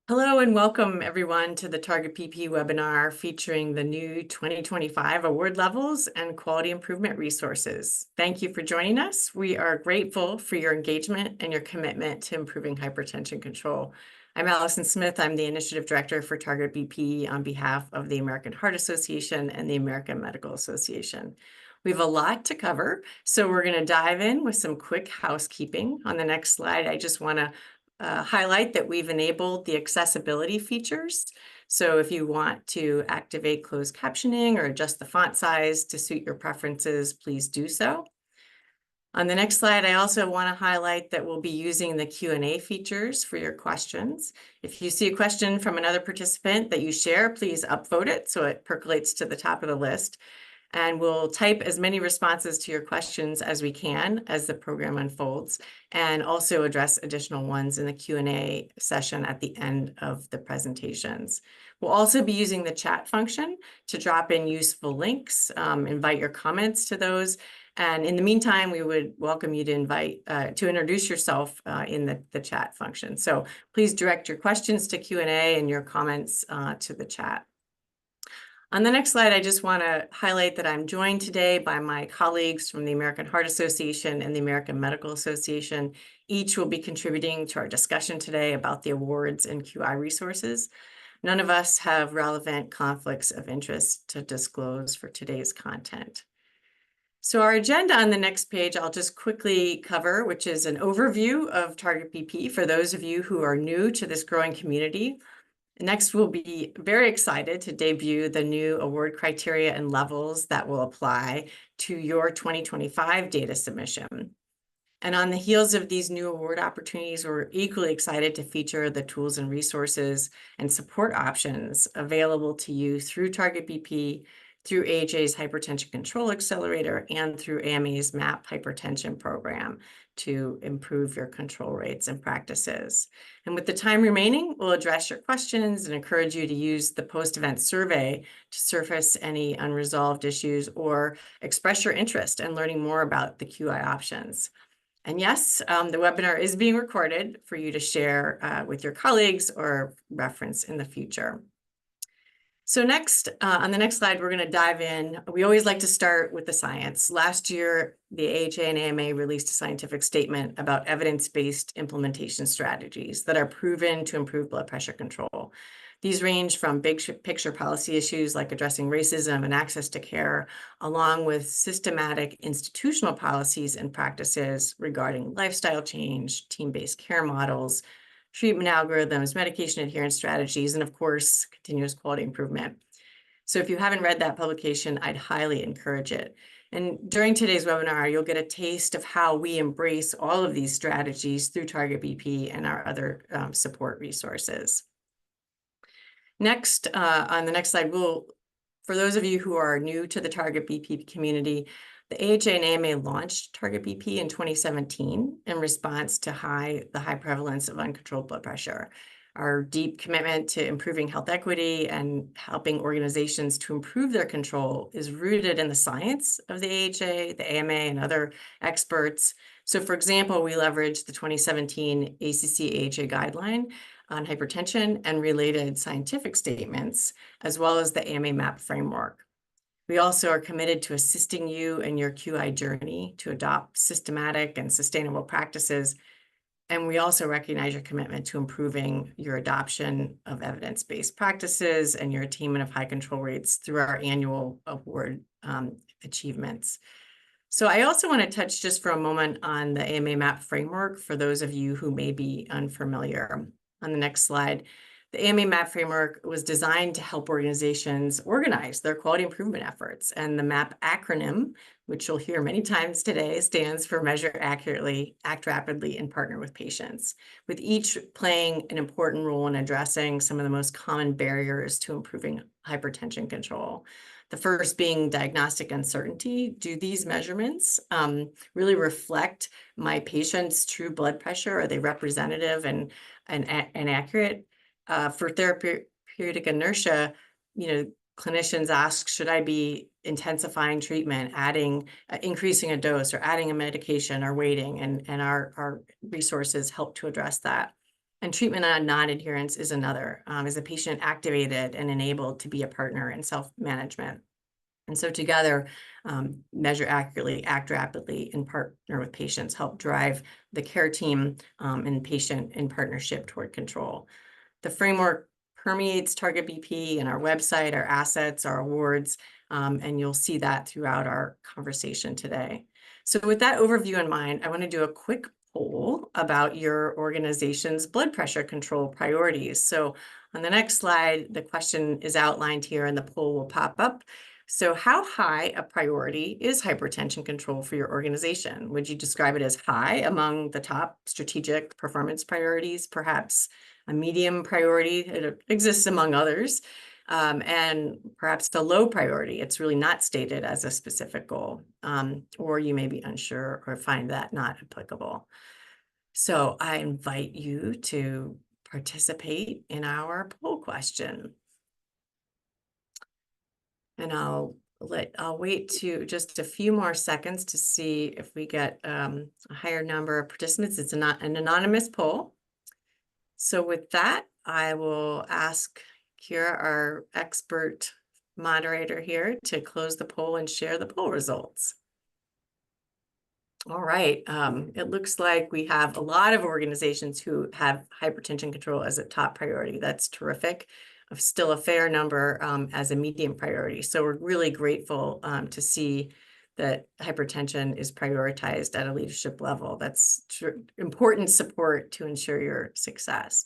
Hello and welcome everyone to the Target BP webinar featuring the new 2025 award levels and quality improvement resources. Thank you for joining us. We are grateful for your engagement and your commitment to improving hypertension control. I'm Allison Smith. I'm the Initiative Director for Target BP on behalf of the American Heart Association and the American Medical Association. We have a lot to cover, so we're going to dive in with some quick housekeeping. On the next slide, I just want to highlight that we've enabled the accessibility features. So if you want to activate closed captioning or adjust the font size to suit your preferences, please do so. On the next slide, I also want to highlight that we'll be using the Q&A features for your questions. If you see a question from another participant that you share, please upvote it so it percolates to the top of the list. And we'll type as many responses to your questions as we can as the program unfolds, and also address additional ones in the Q&A session at the end of the presentations. We'll also be using the chat function to drop in useful links, invite your comments to those. And in the meantime, we would welcome you to introduce yourself in the chat function. So please direct your questions to Q&A and your comments to the chat. On the next slide, I just want to highlight that I'm joined today by my colleagues from the American Heart Association and the American Medical Association. Each will be contributing to our discussion today about the awards and QI resources. None of us have relevant conflicts of interest to disclose for today's content. So our agenda on the next page, I'll just quickly cover, which is an overview of Target BP for those of you who are new to this growing community. Next, we'll be very excited to debut the new award criteria and levels that will apply to your 2025 data submission. And on the heels of these new award opportunities, we're equally excited to feature the tools and resources and support options available to you through Target BP, through AHA's Hypertension Control Accelerator, and through AMA's MAP Hypertension program to improve your control rates and practices. And with the time remaining, we'll address your questions and encourage you to use the post-event survey to surface any unresolved issues or express your interest in learning more about the QI options. And yes, the webinar is being recorded for you to share with your colleagues or reference in the future. So next, on the next slide, we're going to dive in. We always like to start with the science. Last year, the AHA and AMA released a scientific statement about evidence-based implementation strategies that are proven to improve blood pressure control. These range from big picture policy issues like addressing racism and access to care, along with systematic institutional policies and practices regarding lifestyle change, team-based care models, treatment algorithms, medication adherence strategies, and of course, continuous quality improvement. So if you haven't read that publication, I'd highly encourage it. And during today's webinar, you'll get a taste of how we embrace all of these strategies through Target BP and our other support resources. Next, on the next slide, for those of you who are new to the Target BP community, the AHA and AMA launched Target BP in 2017 in response to the high prevalence of uncontrolled blood pressure. Our deep commitment to improving health equity and helping organizations to improve their control is rooted in the science of the AHA, the AMA, and other experts. So for example, we leveraged the 2017 ACC-AHA guideline on hypertension and related scientific statements, as well as the AMA MAP framework. We also are committed to assisting you in your QI journey to adopt systematic and sustainable practices. And we also recognize your commitment to improving your adoption of evidence-based practices and your attainment of high control rates through our annual award achievements. So I also want to touch just for a moment on the AMA MAP framework for those of you who may be unfamiliar. On the next slide, the AMA MAP framework was designed to help organizations organize their quality improvement efforts. And the MAP acronym, which you'll hear many times today, stands for Measure Accurately, Act Rapidly, and Partner with Patients, with each playing an important role in addressing some of the most common barriers to improving hypertension control. The first being diagnostic uncertainty. Do these measurements really reflect my patient's true blood pressure? Are they representative and accurate? For therapeutic inertia, clinicians ask, should I be intensifying treatment, increasing a dose, or adding a medication, or waiting? And our resources help to address that. And treatment on non-adherence is another. Is the patient activated and enabled to be a partner in self-management? And so together, measure accurately, act rapidly, and partner with patients, help drive the care team and patient in partnership toward control. The framework permeates Target BP and our website, our assets, our awards, and you'll see that throughout our conversation today. So with that overview in mind, I want to do a quick poll about your organization's blood pressure control priorities. So on the next slide, the question is outlined here and the poll will pop up. So how high a priority is hypertension control for your organization? Would you describe it as high among the top strategic performance priorities, perhaps a medium priority? It exists among others, and perhaps a low priority. It's really not stated as a specific goal, or you may be unsure or find that not applicable. So I invite you to participate in our poll question. And I'll wait to just a few more seconds to see if we get a higher number of participants. It's not an anonymous poll. So with that, I will ask Kira, our expert moderator here, to close the poll and share the poll results. All right, it looks like we have a lot of organizations who have hypertension control as a top priority. That's terrific. Still a fair number as a medium priority. So we're really grateful to see that hypertension is prioritized at a leadership level. That's important support to ensure your success.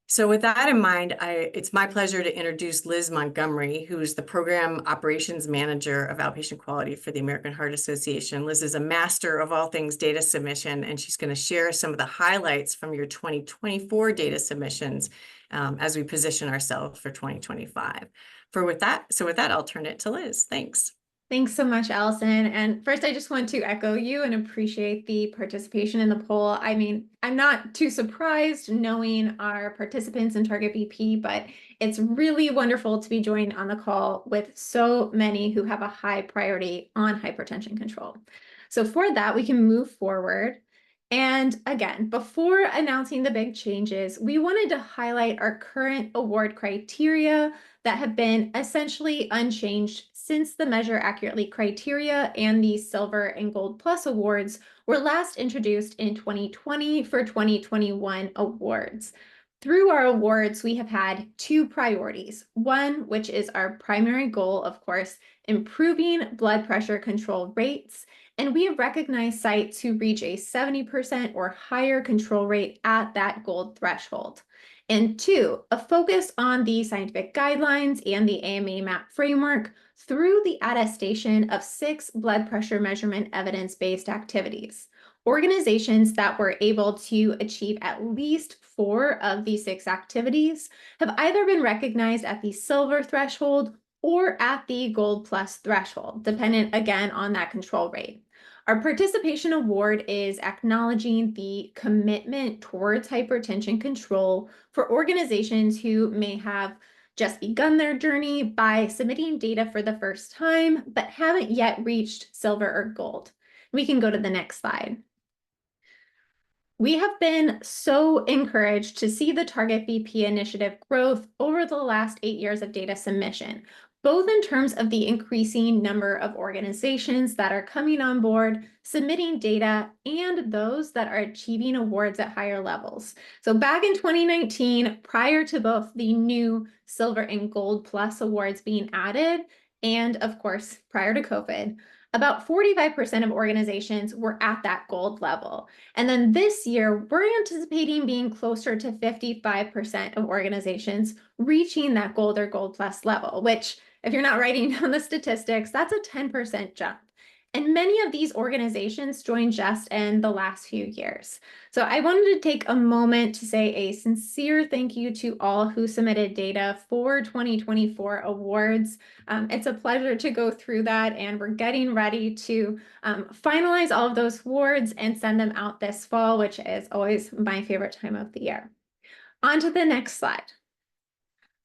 So with that in mind, it's my pleasure to introduce Liz Montgomery, who's the Program Operations Manager of Outpatient Quality for the American Heart Association. Liz is a master of all things data submission, and she's going to share some of the highlights from your 2024 data submissions as we position ourselves for 2025. With that, I'll turn it to Liz. Thanks. Thanks so much, Allison. And first, I just want to echo you and appreciate the participation in the poll. I mean, I'm not too surprised knowing our participants in Target BP, but it's really wonderful to be joined on the call with so many who have a high priority on hypertension control. So for that, we can move forward. And again, before announcing the big changes, we wanted to highlight our current award criteria that have been essentially unchanged since the Measure Accurately criteria and the Silver and Gold Plus awards were last introduced in 2020 for 2021 awards. Through our awards, we have had two priorities. One, which is our primary goal, of course, improving blood pressure control rates. And we have recognized sites who reach a 70% or higher control rate at that gold threshold. And two, a focus on the scientific guidelines and the AMA MAP framework through the attestation of 6 blood pressure measurement evidence-based activities. Organizations that were able to achieve at least 4 of these 6 activities have either been recognized at the silver threshold or at the gold plus threshold, dependent again on that control rate. Our participation award is acknowledging the commitment towards hypertension control for organizations who may have just begun their journey by submitting data for the first time, but haven't yet reached silver or gold. We can go to the next slide. We have been so encouraged to see the Target BP initiative growth over the last 8 years of data submission, both in terms of the increasing number of organizations that are coming on board, submitting data, and those that are achieving awards at higher levels. So back in 2019, prior to both the new Silver and Gold Plus awards being added, and of course, prior to COVID, about 45% of organizations were at that gold level. And then this year, we're anticipating being closer to 55% of organizations reaching that gold or gold plus level, which, if you're not writing down the statistics, that's a 10% jump. And many of these organizations joined just in the last few years. So I wanted to take a moment to say a sincere thank you to all who submitted data for 2024 awards. It's a pleasure to go through that, and we're getting ready to finalize all of those awards and send them out this fall, which is always my favorite time of the year. On to the next slide.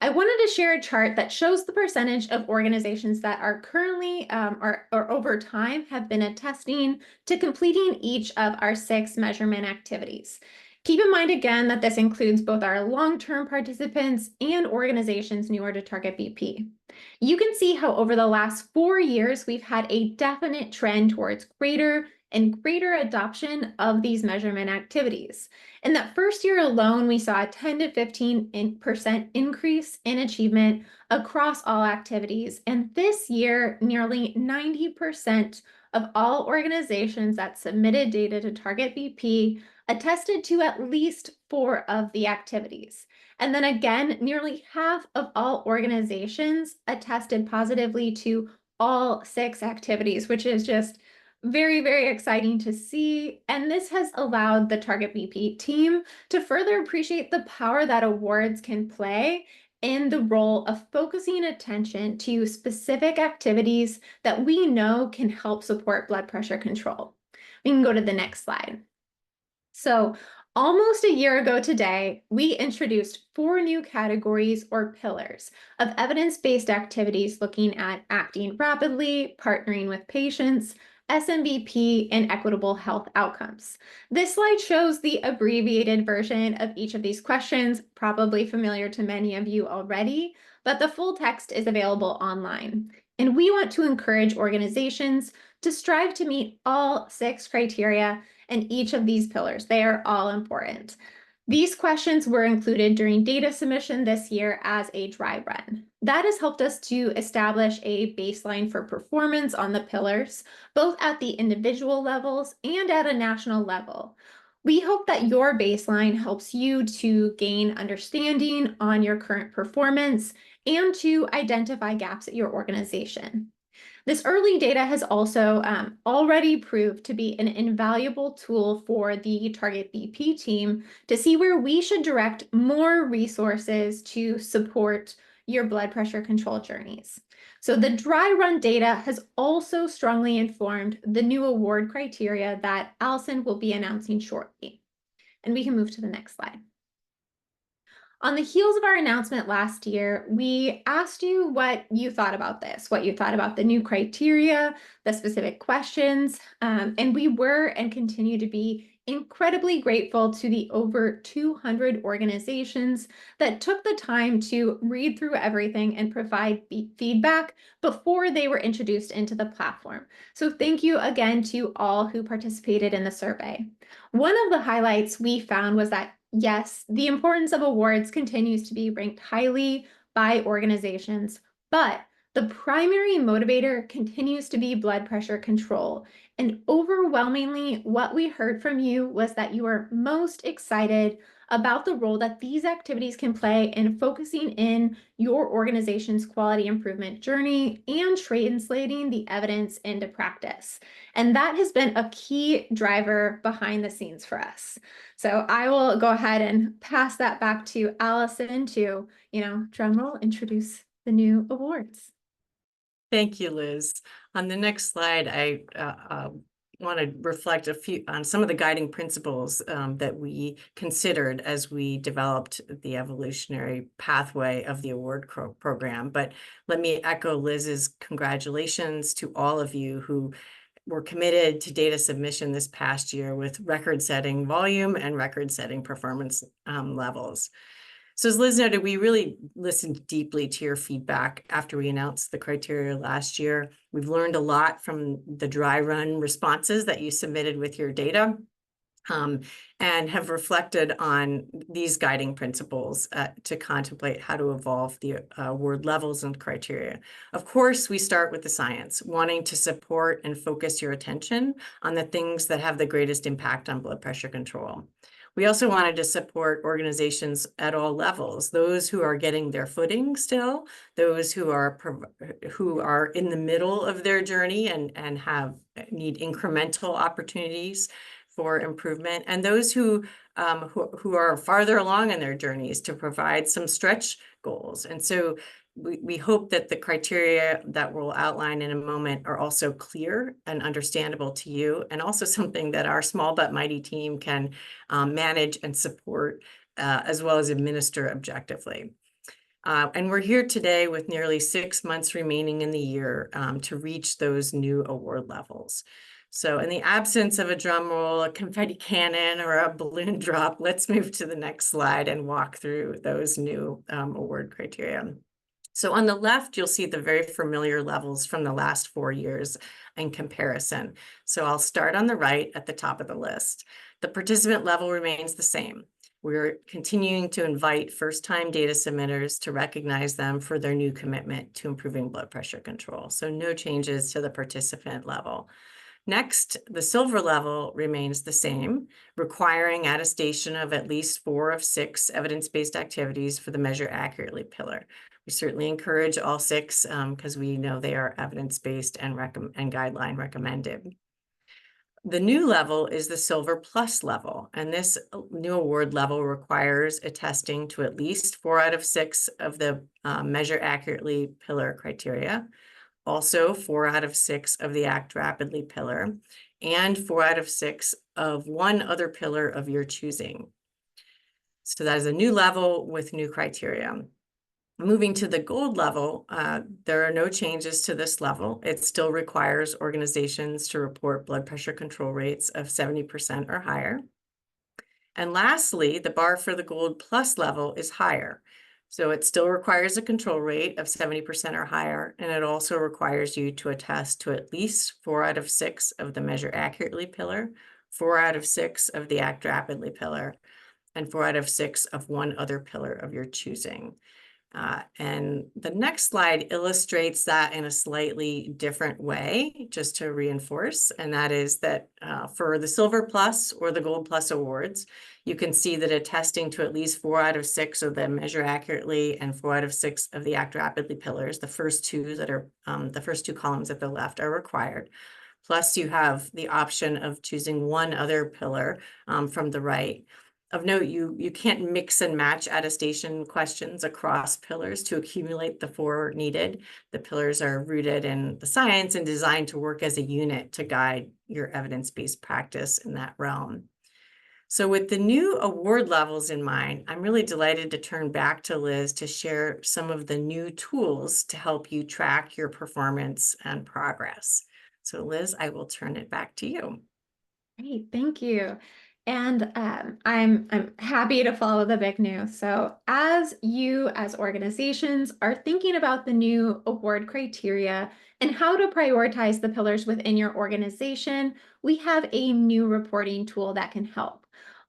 I wanted to share a chart that shows the percentage of organizations that are currently or over time have been attesting to completing each of our 6 measurement activities. Keep in mind again that this includes both our long-term participants and organizations newer to Target BP. You can see how over the last 4 years, we've had a definite trend towards greater and greater adoption of these measurement activities. In that first year alone, we saw a 10 to 15% increase in achievement across all activities. And this year, nearly 90% of all organizations that submitted data to Target BP attested to at least 4 of the activities. And then again, nearly half of all organizations attested positively to all 6 activities, which is just very, very exciting to see. And this has allowed the Target BP team to further appreciate the power that awards can play in the role of focusing attention to specific activities that we know can help support blood pressure control. We can go to the next slide. So almost a year ago today, we introduced 4 new categories or pillars of evidence-based activities looking at acting rapidly, partnering with patients, SMBP, and equitable health outcomes. This slide shows the abbreviated version of each of these questions, probably familiar to many of you already, but the full text is available online. And we want to encourage organizations to strive to meet all 6 criteria in each of these pillars. They are all important. These questions were included during data submission this year as a dry run. That has helped us to establish a baseline for performance on the pillars, both at the individual levels and at a national level. We hope that your baseline helps you to gain understanding on your current performance and to identify gaps at your organization. This early data has also already proved to be an invaluable tool for the Target BP team to see where we should direct more resources to support your blood pressure control journeys. So the dry run data has also strongly informed the new award criteria that Allison will be announcing shortly. And we can move to the next slide. On the heels of our announcement last year, we asked you what you thought about this, what you thought about the new criteria, the specific questions, and we were and continue to be incredibly grateful to the over 200 organizations that took the time to read through everything and provide feedback before they were introduced into the platform. So thank you again to all who participated in the survey. One of the highlights we found was that yes, the importance of awards continues to be ranked highly by organizations, but the primary motivator continues to be blood pressure control. And overwhelmingly, what we heard from you was that you are most excited about the role that these activities can play in focusing in your organization's quality improvement journey and translating the evidence into practice. And that has been a key driver behind the scenes for us. So I will go ahead and pass that back to Allison to, drum roll, introduce the new awards. Thank you, Liz. On the next slide, I want to reflect on some of the guiding principles that we considered as we developed the evolutionary pathway of the award program. But let me echo Liz's congratulations to all of you who were committed to data submission this past year with record-setting volume and record-setting performance levels. So as Liz noted, we really listened deeply to your feedback after we announced the criteria last year. We've learned a lot from the dry run responses that you submitted with your data and have reflected on these guiding principles to contemplate how to evolve the award levels and criteria. Of course, we start with the science, wanting to support and focus your attention on the things that have the greatest impact on blood pressure control. We also wanted to support organizations at all levels, those who are getting their footing still, those who are in the middle of their journey and need incremental opportunities for improvement, and those who are farther along in their journeys to provide some stretch goals. And so we hope that the criteria that we'll outline in a moment are also clear and understandable to you, and also something that our small but mighty team can manage and support as well as administer objectively. And we're here today with nearly 6 months remaining in the year to reach those new award levels. So in the absence of a drum roll, a confetti cannon, or a balloon drop, let's move to the next slide and walk through those new award criteria. So on the left, you'll see the very familiar levels from the last 4 years in comparison. So I'll start on the right at the top of the list. The participant level remains the same. We're continuing to invite first-time data submitters to recognize them for their new commitment to improving blood pressure control. So no changes to the participant level. Next, the silver level remains the same, requiring attestation of at least 4 of 6 evidence-based activities for the Measure Accurately pillar. We certainly encourage all 6 because we know they are evidence-based and guideline recommended. The new level is the Silver Plus level, and this new award level requires attesting to at least 4 out of 6 of the Measure Accurately pillar criteria, also 4 out of 6 of the Act Rapidly pillar, and 4 out of 6 of one other pillar of your choosing. So that is a new level with new criteria. Moving to the gold level, there are no changes to this level. It still requires organizations to report blood pressure control rates of 70% or higher. And lastly, the bar for the Gold Plus level is higher. So it still requires a control rate of 70% or higher, and it also requires you to attest to at least 4 out of 6 of the Measure Accurately pillar, 4 out of 6 of the Act Rapidly pillar, and 4 out of 6 of one other pillar of your choosing. And the next slide illustrates that in a slightly different way, just to reinforce, and that is that for the Silver Plus or the Gold Plus awards, you can see that attesting to at least 4 out of 6 of the Measure Accurately and 4 out of 6 of the Act Rapidly pillars, the first two that are the first 2 columns at the left, are required. Plus, you have the option of choosing one other pillar from the right. Of note, you can't mix and match attestation questions across pillars to accumulate the 4 needed. The pillars are rooted in the science and designed to work as a unit to guide your evidence-based practice in that realm. So with the new award levels in mind, I'm really delighted to turn back to Liz to share some of the new tools to help you track your performance and progress. So Liz, I will turn it back to you. Great, thank you. And I'm happy to follow the big news. So as you as organizations are thinking about the new award criteria and how to prioritize the pillars within your organization, we have a new reporting tool that can help.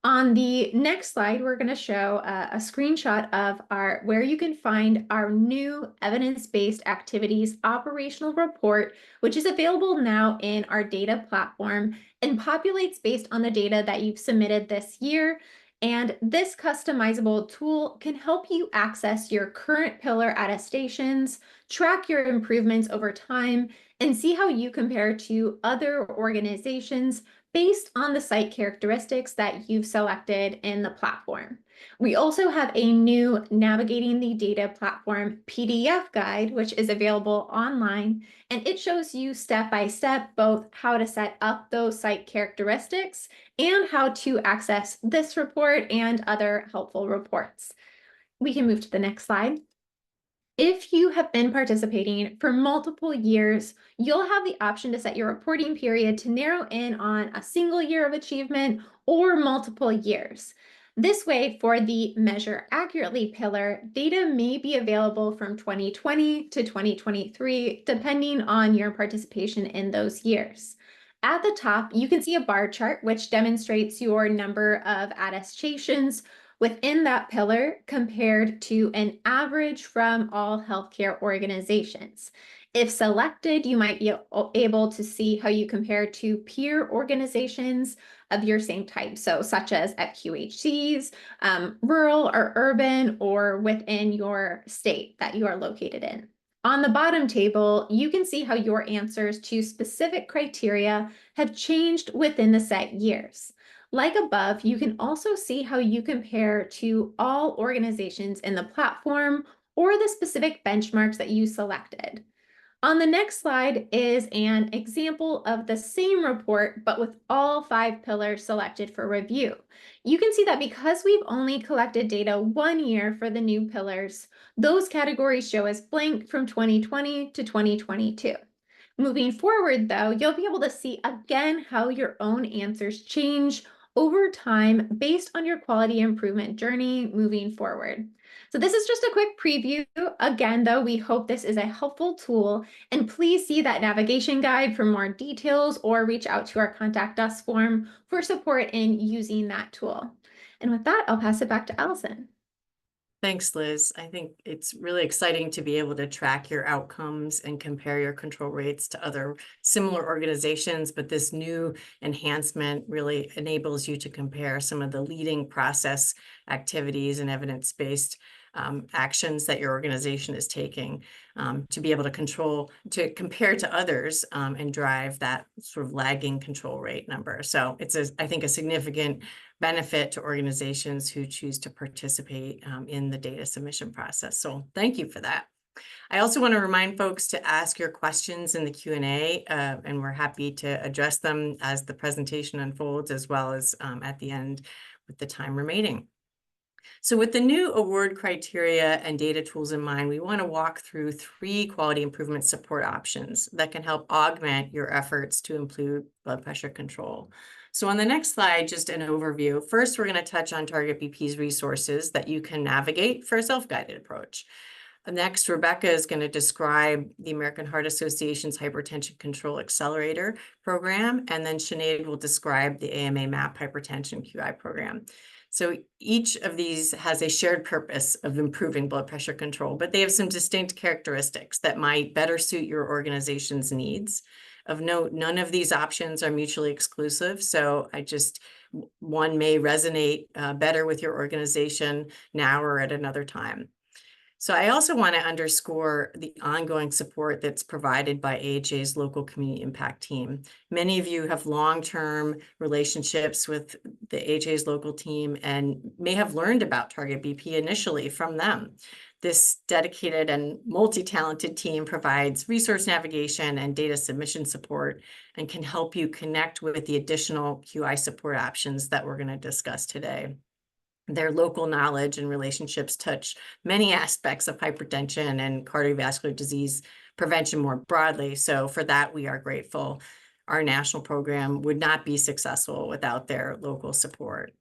On the next slide, we're going to show a screenshot of where you can find our new evidence-based activities operational report, which is available now in our data platform and populates based on the data that you've submitted this year. And this customizable tool can help you access your current pillar attestations, track your improvements over time, and see how you compare to other organizations based on the site characteristics that you've selected in the platform. We also have a new Navigating the Data Platform PDF guide, which is available online, and it shows you step by step both how to set up those site characteristics and how to access this report and other helpful reports. We can move to the next slide. If you have been participating for multiple years, you'll have the option to set your reporting period to narrow in on a single year of achievement or multiple years. This way, for the Measure Accurately pillar, data may be available from 2020 to 2023, depending on your participation in those years. At the top, you can see a bar chart which demonstrates your number of attestations within that pillar compared to an average from all healthcare organizations. If selected, you might be able to see how you compare to peer organizations of your same type, so such as at QHCs, rural or urban, or within your state that you are located in. On the bottom table, you can see how your answers to specific criteria have changed within the set years. Like above, you can also see how you compare to all organizations in the platform or the specific benchmarks that you selected. On the next slide is an example of the same report, but with all 5 pillars selected for review. You can see that because we've only collected data 1 year for the new pillars, those categories show as blank from 2020 to 2022. Moving forward, though, you'll be able to see again how your own answers change over time based on your quality improvement journey moving forward. So this is just a quick preview. Again, though, we hope this is a helpful tool, and please see that navigation guide for more details or reach out to our Contact Us form for support in using that tool. And with that, I'll pass it back to Allison. Thanks, Liz. I think it's really exciting to be able to track your outcomes and compare your control rates to other similar organizations, but this new enhancement really enables you to compare some of the leading process activities and evidence-based actions that your organization is taking to be able to compare to others and drive that sort of lagging control rate number. So it's, I think, a significant benefit to organizations who choose to participate in the data submission process. So thank you for that. I also want to remind folks to ask your questions in the Q&A, and we're happy to address them as the presentation unfolds, as well as at the end with the time remaining. So with the new award criteria and data tools in mind, we want to walk through 3 quality improvement support options that can help augment your efforts to improve blood pressure control. So on the next slide, just an overview. First, we're going to touch on Target BP's resources that you can navigate for a self-guided approach. Next, Rebecca is going to describe the American Heart Association's Hypertension Control Accelerator program, and then Sinead will describe the AMA MAP Hypertension QI program. So each of these has a shared purpose of improving blood pressure control, but they have some distinct characteristics that might better suit your organization's needs. Of note, none of these options are mutually exclusive, so one may resonate better with your organization now or at another time. So I also want to underscore the ongoing support that's provided by AHA's local community impact team. Many of you have long-term relationships with the AHA's local team and may have learned about Target BP initially from them. This dedicated and multi-talented team provides resource navigation and data submission support and can help you connect with the additional QI support options that we're going to discuss today. Their local knowledge and relationships touch many aspects of hypertension and cardiovascular disease prevention more broadly. So for that, we are grateful. Our national program would not be successful without their local support.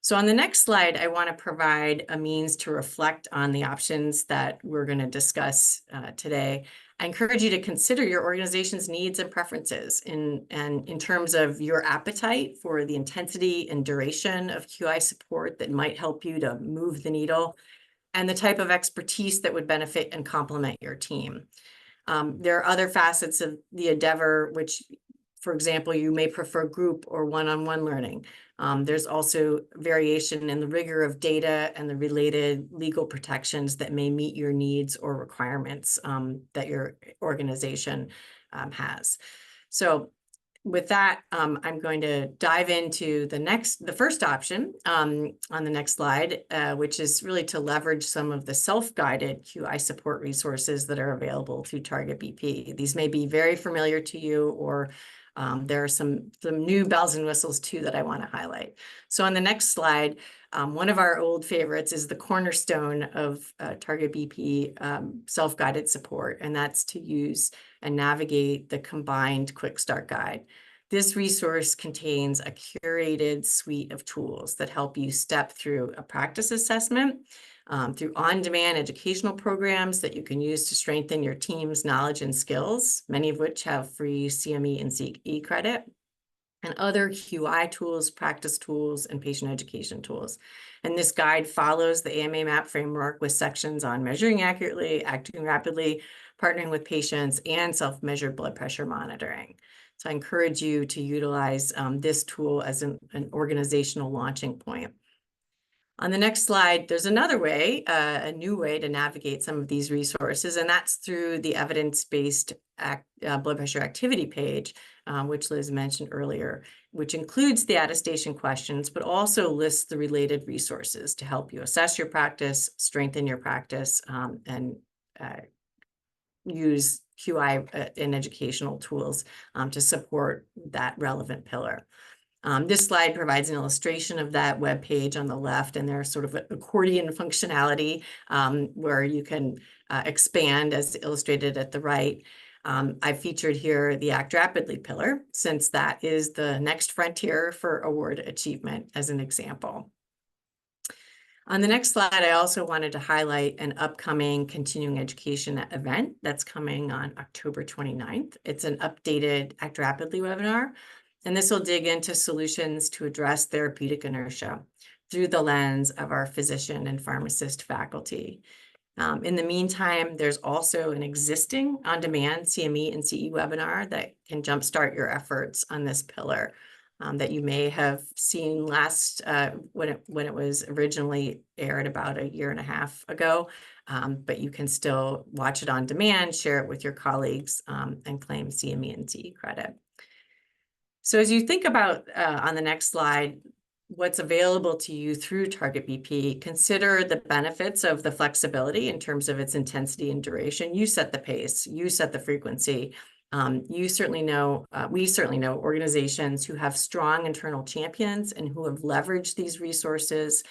So on the next slide, I want to provide a means to reflect on the options that we're going to discuss today. I encourage you to consider your organization's needs and preferences in terms of your appetite for the intensity and duration of QI support that might help you to move the needle, and the type of expertise that would benefit and complement your team. There are other facets of the endeavor, which, for example, you may prefer group or one-on-one learning. There's also variation in the rigor of data and the related legal protections that may meet your needs or requirements that your organization has. So with that, I'm going to dive into the first option on the next slide, which is really to leverage some of the self-guided QI support resources that are available through Target BP. These may be very familiar to you, or there are some new bells and whistles too that I want to highlight. So on the next slide, one of our old favorites is the cornerstone of Target BP self-guided support, and that's to use and navigate the combined Quick Start Guide. This resource contains a curated suite of tools that help you step through a practice assessment, through on-demand educational programs that you can use to strengthen your team's knowledge and skills, many of which have free CME and CE credit, and other QI tools, practice tools, and patient education tools. And this guide follows the AMA MAP framework with sections on measuring accurately, acting rapidly, partnering with patients, and self-measured blood pressure monitoring. So I encourage you to utilize this tool as an organizational launching point. On the next slide, there's another way, a new way to navigate some of these resources, and that's through the evidence-based blood pressure activity page, which Liz mentioned earlier, which includes the attestation questions, but also lists the related resources to help you assess your practice, strengthen your practice, and use QI and educational tools to support that relevant pillar. This slide provides an illustration of that web page on the left, and there's sort of an accordion functionality where you can expand as illustrated at the right. I featured here the Act Rapidly pillar, since that is the next frontier for award achievement as an example. On the next slide, I also wanted to highlight an upcoming continuing education event that's coming on October 29th. It's an updated Act Rapidly webinar, and this will dig into solutions to address therapeutic inertia through the lens of our physician and pharmacist faculty. In the meantime, there's also an existing on-demand CME and CE webinar that can jumpstart your efforts on this pillar that you may have seen last when it was originally aired about a year and a half ago, but you can still watch it on demand, share it with your colleagues, and claim CME and CE credit. So as you think about on the next slide, what's available to you through Target BP, consider the benefits of the flexibility in terms of its intensity and duration. You set the pace, you set the frequency. We certainly know organizations who have strong internal champions and who have leveraged these resources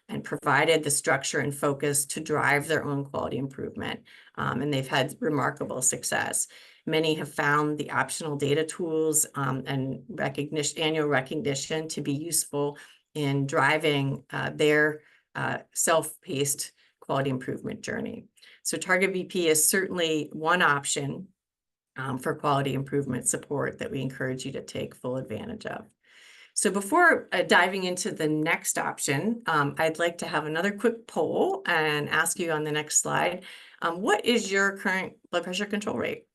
and provided the structure and focus to drive their own quality improvement. And they've had remarkable success. Many have found the optional data tools and annual recognition to be useful in driving their self-paced quality improvement journey. So Target BP is certainly one option for quality improvement support that we encourage you to take full advantage of. So before diving into the next option, I'd like to have another quick poll and ask you on the next slide, what is your current blood pressure control rate?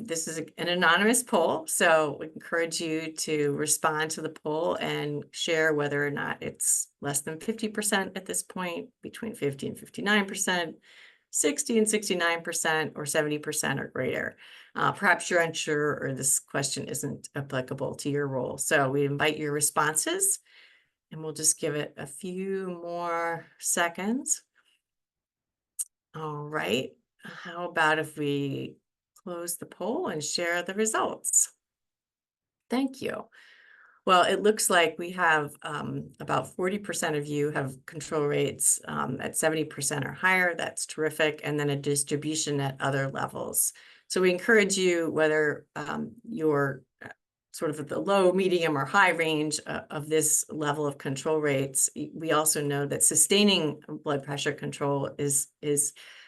This is an anonymous poll, so we encourage you to respond to the poll and share whether or not it's less than 50% at this point, between 50 and 59%, 60 and 69%, or 70% or greater. Perhaps you're unsure or this question isn't applicable to your role. So we invite your responses, and we'll just give it a few more seconds. All right. How about if we close the poll and share the results? Thank you. Well, it looks like we have about 40% of you have control rates at 70% or higher. That's terrific. And then a distribution at other levels. So we encourage you, whether you're sort of at the low, medium, or high range of this level of control rates, we also know that sustaining blood pressure control is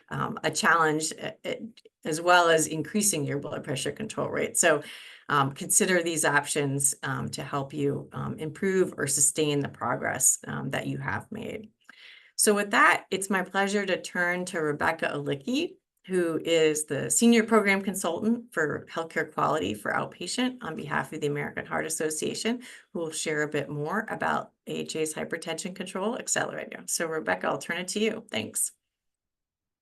a challenge, as well as increasing your blood pressure control rate. So consider these options to help you improve or sustain the progress that you have made. So with that, it's my pleasure to turn to Rebecca Alicki, who is the Senior Program Consultant for Healthcare Quality for Outpatient on behalf of the American Heart Association, who will share a bit more about AHA's Hypertension Control Accelerator. So Rebecca, I'll turn it to you. Thanks.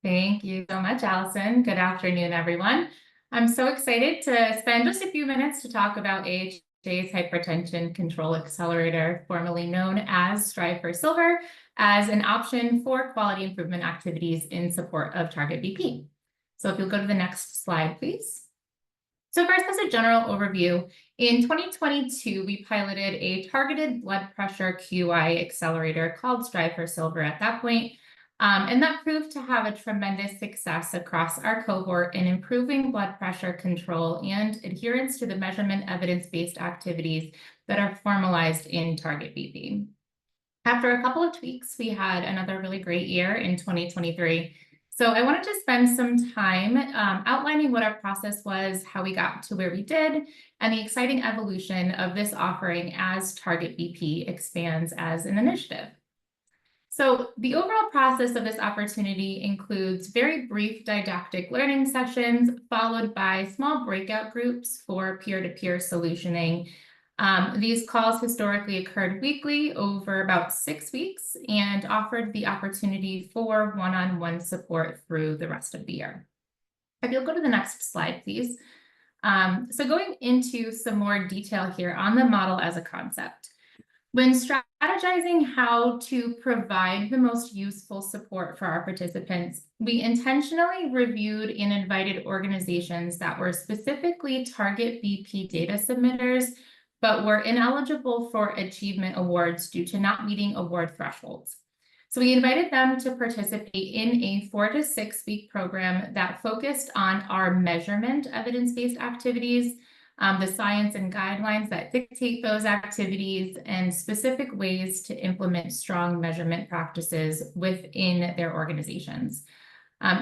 Thank you so much, Allison. Good afternoon, everyone. I'm so excited to spend just a few minutes to talk about AHA's Hypertension Control Accelerator, formerly known as Strive for Silver, as an option for quality improvement activities in support of Target BP. So if you'll go to the next slide, please. So first, as a general overview, in 2022, we piloted a targeted blood pressure QI accelerator called Strive for Silver at that point. And that proved to have a tremendous success across our cohort in improving blood pressure control and adherence to the measurement evidence-based activities that are formalized in Target BP. After a couple of tweaks, we had another really great year in 2023. So I wanted to spend some time outlining what our process was, how we got to where we did, and the exciting evolution of this offering as Target BP expands as an initiative. So the overall process of this opportunity includes very brief didactic learning sessions, followed by small breakout groups for peer-to-peer solutioning. These calls historically occurred weekly over about 6 weeks and offered the opportunity for one-on-one support through the rest of the year. If you'll go to the next slide, please. So going into some more detail here on the model as a concept. When strategizing how to provide the most useful support for our participants, we intentionally reviewed and invited organizations that were specifically Target BP data submitters, but were ineligible for achievement awards due to not meeting award thresholds. So we invited them to participate in a 4 to 6 week program that focused on our measurement evidence-based activities, the science and guidelines that dictate those activities, and specific ways to implement strong measurement practices within their organizations.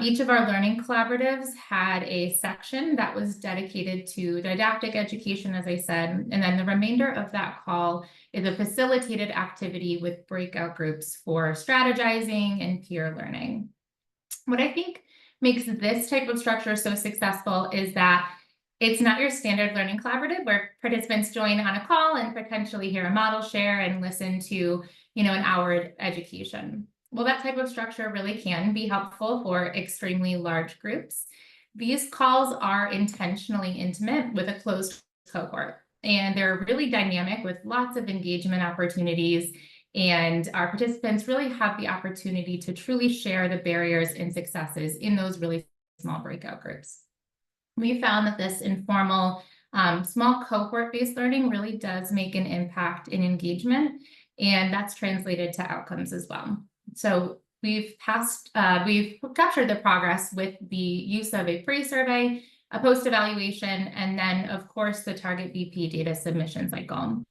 Each of our learning collaboratives had a section that was dedicated to didactic education, as I said, and then the remainder of that call is a facilitated activity with breakout groups for strategizing and peer learning. What I think makes this type of structure so successful is that it's not your standard learning collaborative where participants join on a call and potentially hear a model share and listen to, an hour education. Well, that type of structure really can be helpful for extremely large groups. These calls are intentionally intimate with a closed cohort, and they're really dynamic with lots of engagement opportunities. And our participants really have the opportunity to truly share the barriers and successes in those really small breakout groups. We found that this informal, small cohort-based learning really does make an impact in engagement, and that's translated to outcomes as well. So we've captured the progress with the use of a pre-survey, a post-evaluation, and then, of course, the target BP data submission cycle.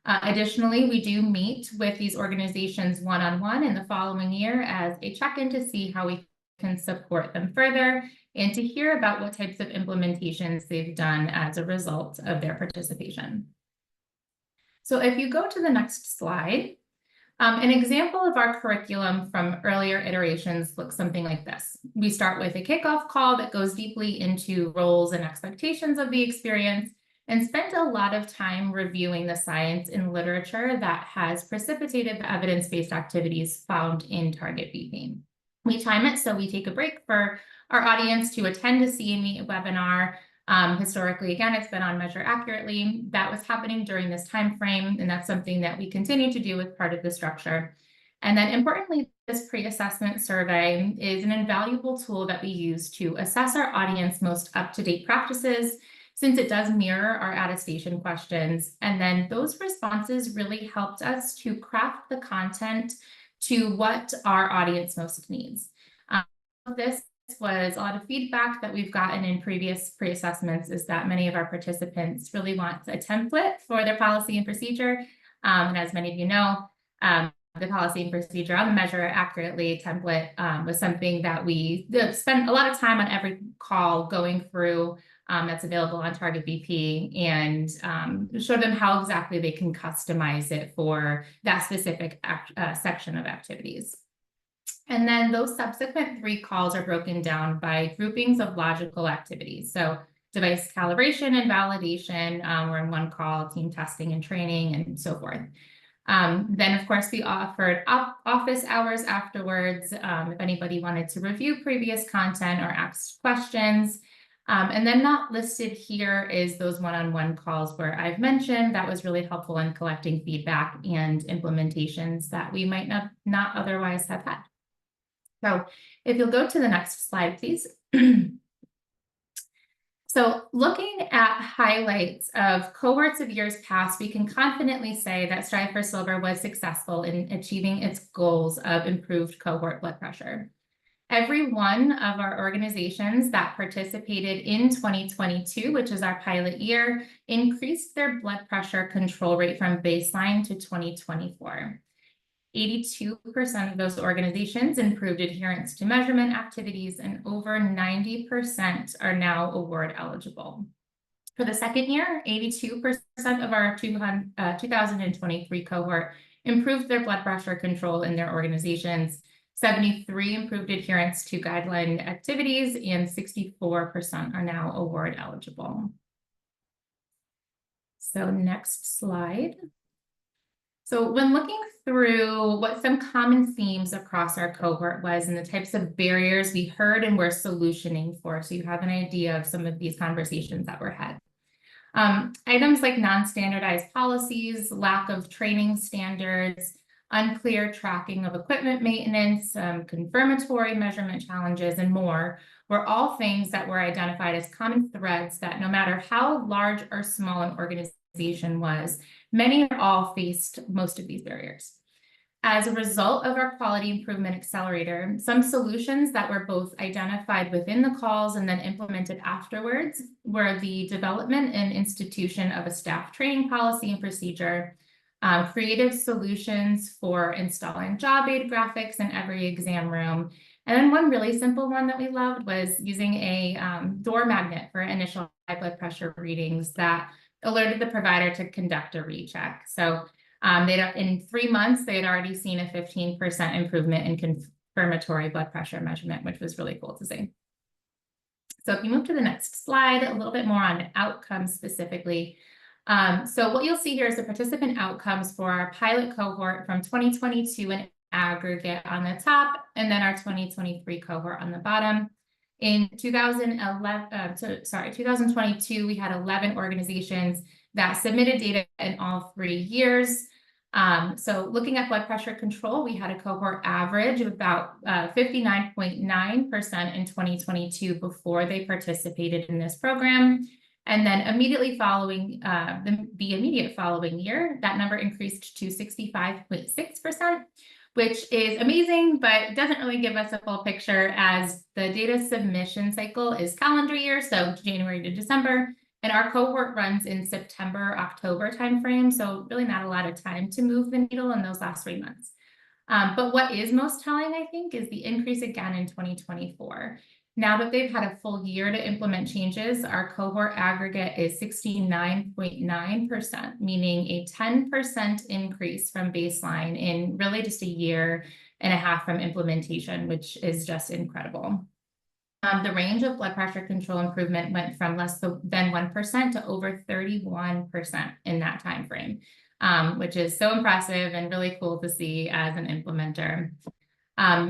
Additionally, we do meet with these organizations one-on-one in the following year as a check-in to see how we can support them further and to hear about what types of implementations they've done as a result of their participation. So if you go to the next slide, an example of our curriculum from earlier iterations looks something like this. We start with a kickoff call that goes deeply into roles and expectations of the experience and spent a lot of time reviewing the science and literature that has precipitated the evidence-based activities found in Target BP. We time it so we take a break for our audience to attend a CME webinar. Historically, again, it's been on Measure Accurately. That was happening during this time frame, and that's something that we continue to do as part of the structure. And then importantly, this pre-assessment survey is an invaluable tool that we use to assess our audience most up-to-date practices, since it does mirror our attestation questions. And then those responses really helped us to craft the content to what our audience most needs. This was a lot of feedback that we've gotten in previous pre-assessments is that many of our participants really want a template for their policy and procedure. And as many of you know, the policy and procedure on the Measure Accurately template was something that we spent a lot of time on every call going through. That's available on Target BP, and show them how exactly they can customize it for that specific section of activities. And then those subsequent 3 calls are broken down by groupings of logical activities. So device calibration and validation were in one call, team testing and training, and so forth. Then, of course, we offered office hours afterwards if anybody wanted to review previous content or ask questions. And then not listed here is those one-on-one calls where I've mentioned that was really helpful in collecting feedback and implementations that we might not otherwise have had. So if you'll go to the next slide, please. So looking at highlights of cohorts of years past, we can confidently say that Strive for Silver was successful in achieving its goals of improved cohort blood pressure. Every one of our organizations that participated in 2022, which is our pilot year, increased their blood pressure control rate from baseline to 2024. 82% of those organizations improved adherence to measurement activities, and over 90% are now award eligible. For the second year, 82% of our 2023 cohort improved their blood pressure control in their organizations. 73 improved adherence to guideline activities, and 64% are now award eligible. So next slide. So when looking through what some common themes across our cohort was and the types of barriers we heard and were solutioning for, so you have an idea of some of these conversations that were had. Items like non-standardized policies, lack of training standards, unclear tracking of equipment maintenance, confirmatory measurement challenges, and more were all things that were identified as common threads that no matter how large or small an organization was, many or all faced most of these barriers. As a result of our Quality Improvement Accelerator, some solutions that were both identified within the calls and then implemented afterwards were the development and institution of a staff training policy and procedure, creative solutions for installing job aid graphics in every exam room. And then one really simple one that we loved was using a door magnet for initial high blood pressure readings that alerted the provider to conduct a recheck. So in 3 months, they had already seen a 15% improvement in confirmatory blood pressure measurement, which was really cool to see. So if you move to the next slide, a little bit more on outcomes specifically. So what you'll see here is the participant outcomes for our pilot cohort from 2022 in aggregate on the top, and then our 2023 cohort on the bottom. In 2022, we had 11 organizations that submitted data in all 3 years. So looking at blood pressure control, we had a cohort average of about 59.9% in 2022 before they participated in this program. And then immediately following the immediate following year, that number increased to 65.6%, which is amazing, but doesn't really give us a full picture as the data submission cycle is calendar year, so January to December. And our cohort runs in September, October timeframe, so really not a lot of time to move the needle in those last 3 months. But what is most telling, I think, is the increase again in 2024. Now that they've had a full year to implement changes, our cohort aggregate is 69.9%, meaning a 10% increase from baseline in really just a year and a half from implementation, which is just incredible. The range of blood pressure control improvement went from less than 1% to over 31% in that time frame, which is so impressive and really cool to see as an implementer.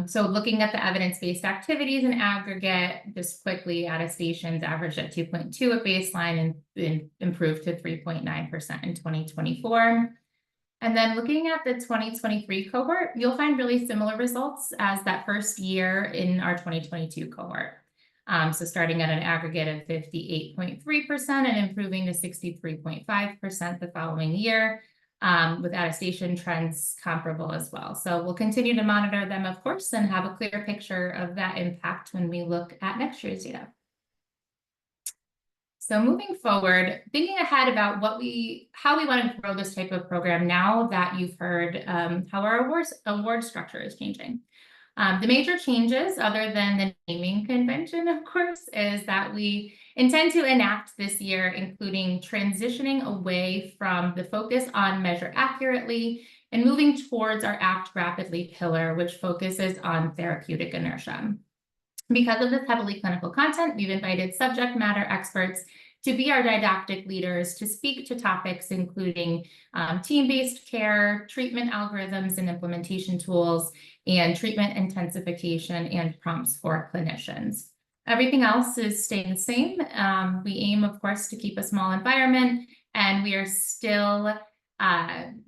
So looking at the evidence-based activities in aggregate, just quickly, attestations averaged at 2.2 at baseline and improved to 3.9% in 2024. And then looking at the 2023 cohort, you'll find really similar results as that first year in our 2022 cohort. So starting at an aggregate of 58.3% and improving to 63.5% the following year, with attestation trends comparable as well. So we'll continue to monitor them, of course, and have a clear picture of that impact when we look at next year's data. So moving forward, thinking ahead about how we want to grow this type of program now that you've heard how our award structure is changing. The major changes, other than the naming convention, of course, is that we intend to enact this year, including transitioning away from the focus on measure accurately and moving towards our act rapidly pillar, which focuses on therapeutic inertia. Because of this heavily clinical content, we've invited subject matter experts to be our didactic leaders to speak to topics including team-based care, treatment algorithms and implementation tools, and treatment intensification and prompts for clinicians. Everything else is staying the same. We aim, of course, to keep a small environment, and we are still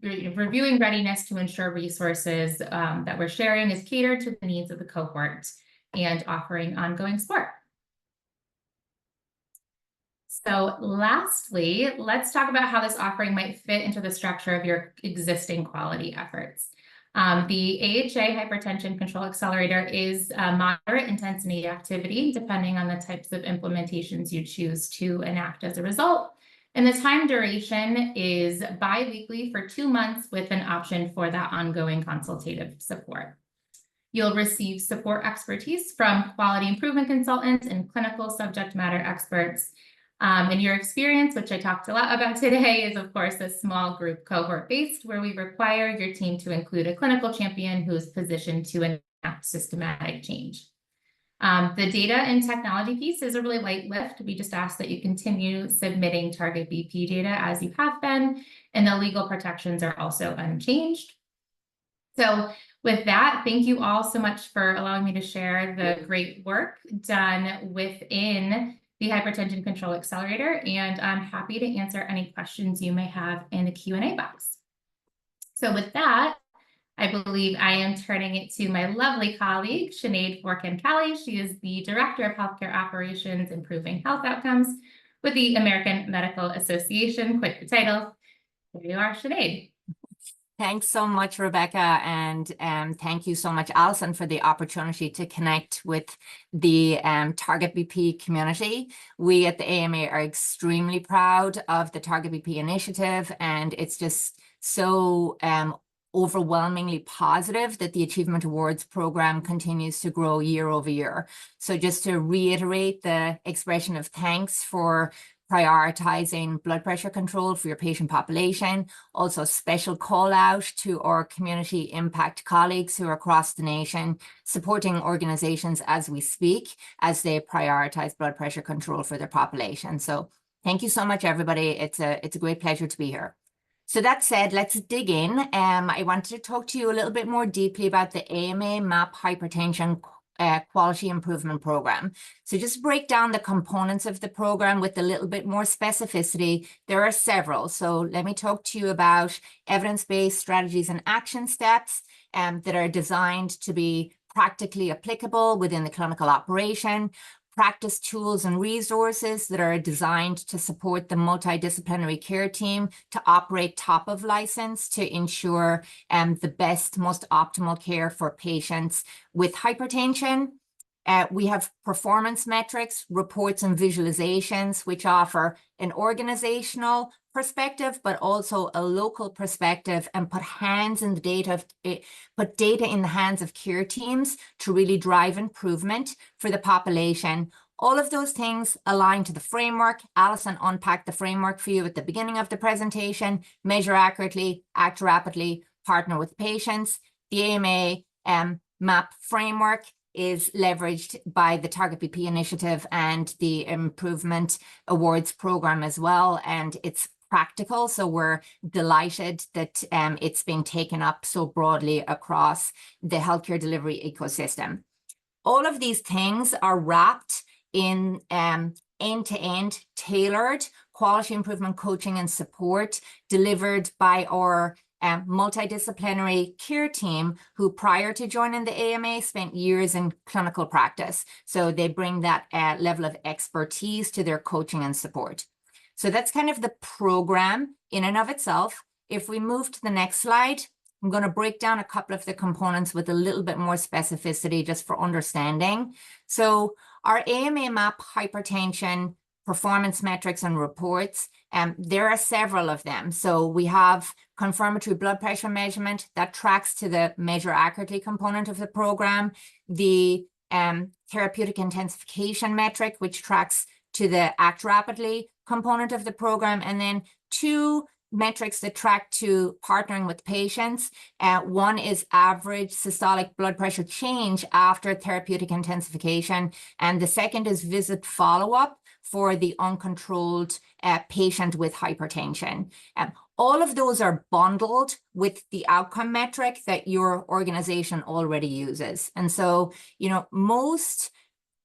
reviewing readiness to ensure resources that we're sharing is catered to the needs of the cohort and offering ongoing support. So lastly, let's talk about how this offering might fit into the structure of your existing quality efforts. The AHA Hypertension Control Accelerator is a moderate intensity activity, depending on the types of implementations you choose to enact as a result. And the time duration is bi-weekly for 2 months with an option for that ongoing consultative support. You'll receive support expertise from quality improvement consultants and clinical subject matter experts. And your experience, which I talked a lot about today, is of course a small group cohort based, where we require your team to include a clinical champion who is positioned to enact systematic change. The data and technology piece is a really light lift. We just ask that you continue submitting target BP data as you have been, and the legal protections are also unchanged. So with that, thank you all so much for allowing me to share the great work done within the Hypertension Control Accelerator, and I'm happy to answer any questions you may have in the Q&A box. So with that, I believe I am turning it to my lovely colleague, Sinead Forkin-Kelly. She is the Director of Healthcare Operations, Improving Health Outcomes with the American Medical Association. Quite the title. There you are, Sinead. Thanks so much, Rebecca, and thank you so much, Alison, for the opportunity to connect with the Target BP community. We at the AMA are extremely proud of the Target BP initiative, and it's just so overwhelmingly positive that the Achievement Awards program continues to grow year over year. So just to reiterate the expression of thanks for prioritizing blood pressure control for your patient population. Also, special call out to our community impact colleagues who are across the nation, supporting organizations as we speak, as they prioritize blood pressure control for their population. So thank you so much, everybody. It's a great pleasure to be here. So that said, let's dig in. I wanted to talk to you a little bit more deeply about the AMA MAP Hypertension Quality Improvement Program. So just break down the components of the program with a little bit more specificity. There are several. So let me talk to you about evidence-based strategies and action steps that are designed to be practically applicable within the clinical operation, practice tools and resources that are designed to support the multidisciplinary care team to operate top of license to ensure the best, most optimal care for patients with hypertension. We have performance metrics, reports, and visualizations, which offer an organizational perspective, but also a local perspective, and put data in the hands of care teams to really drive improvement for the population. All of those things align to the framework. Alison unpacked the framework for you at the beginning of the presentation: measure accurately, act rapidly, partner with patients. The AMA MAP framework is leveraged by the Target BP initiative and the Improvement Awards program as well, and it's practical, so we're delighted that it's being taken up so broadly across the healthcare delivery ecosystem. All of these things are wrapped in end-to-end tailored quality improvement coaching and support delivered by our multidisciplinary care team, who prior to joining the AMA spent years in clinical practice. So they bring that level of expertise to their coaching and support. So that's kind of the program in and of itself. If we move to the next slide, I'm going to break down a couple of the components with a little bit more specificity just for understanding. So our AMA MAP hypertension performance metrics and reports, there are several of them. So we have confirmatory blood pressure measurement that tracks to the measure accurately component of the program, the therapeutic intensification metric, which tracks to the act rapidly component of the program, and then two metrics that track to partnering with patients. One is average systolic blood pressure change after therapeutic intensification, and the second is visit follow-up for the uncontrolled patient with hypertension. All of those are bundled with the outcome metric that your organization already uses. And so, most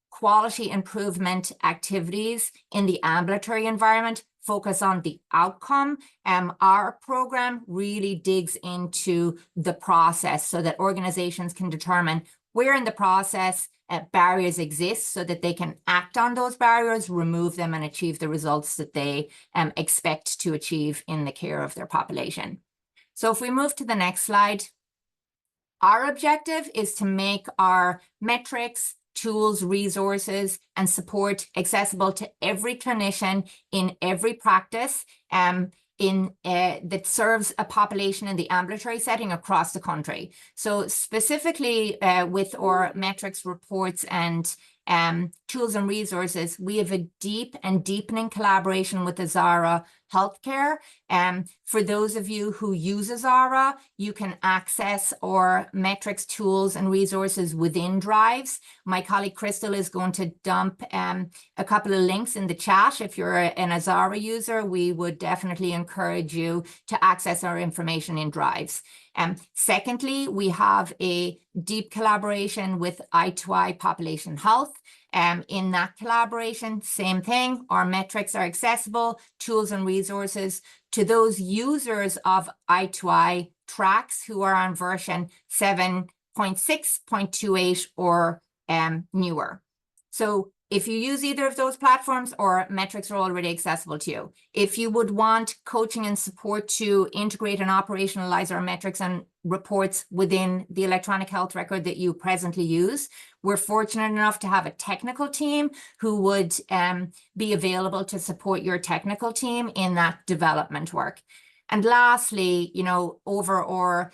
quality improvement activities in the ambulatory environment focus on the outcome. Our program really digs into the process so that organizations can determine where in the process barriers exist so that they can act on those barriers, remove them, and achieve the results that they expect to achieve in the care of their population. So if we move to the next slide, our objective is to make our metrics, tools, resources, and support accessible to every clinician in every practice that serves a population in the ambulatory setting across the country. So specifically with our metrics, reports, and tools and resources, we have a deep and deepening collaboration with Azara Healthcare. For those of you who use Azara, you can access our metrics, tools, and resources within Drives. My colleague Crystal is going to dump a couple of links in the chat. If you're an Azara user, we would definitely encourage you to access our information in Drives. Secondly, we have a deep collaboration with I2I Population Health. In that collaboration, same thing, our metrics are accessible, tools and resources to those users of I2I tracks who are on version 7.6.28 or newer. So if you use either of those platforms, or metrics are already accessible to you. If you would want coaching and support to integrate and operationalize our metrics and reports within the electronic health record that you presently use, we're fortunate enough to have a technical team who would be available to support your technical team in that development work. And lastly, you know, over our